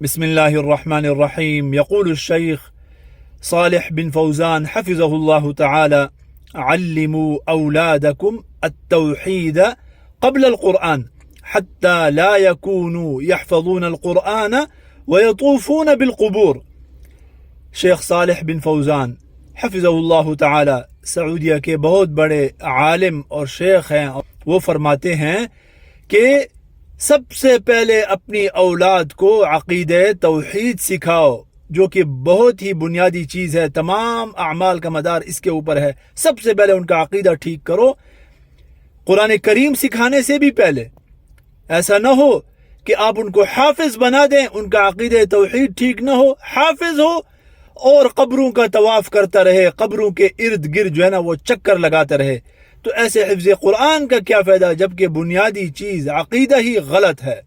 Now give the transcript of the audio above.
बिस्मिल्लाहिर्रहमानिर्रहीम। यक़ूलु शेख सालिह बिन फौज़ान हफ़िज़हुल्लाहु तआला अल्लिमू औलादकुम अत-तौहीद क़ब्ल अल-क़ुरआन हत्ता ला यकूनू यहफ़ज़ून अल-क़ुरआन व यतूफ़ून बिल-क़ुबूर। शेख सालिह बिन फौज़ान हफ़िज़हुल्लाहु तआला सऊदिया के बहुत बड़े आलिम और शेख हैं। वो फरमाते हैं कि सबसे पहले अपनी औलाद को अक़ीदे तौहीद सिखाओ, जो कि बहुत ही बुनियादी चीज़ है। तमाम अमाल का मदार इसके ऊपर है। सबसे पहले उनका अक़ीदा ठीक करो, कुरान करीम सिखाने से भी पहले। ऐसा न हो कि आप उनको हाफिज बना दें, उनका अक़ीदे तौहीद ठीक न हो, हाफिज हो और कब्रों का तवाफ करता रहे, कब्रों के इर्द गिर्द जो है ना वो चक्कर लगाता रहे। तो ऐसे हिफ्ज़ कुरान का क्या फ़ायदा, जबकि बुनियादी चीज़ अक़ीदा ही गलत है।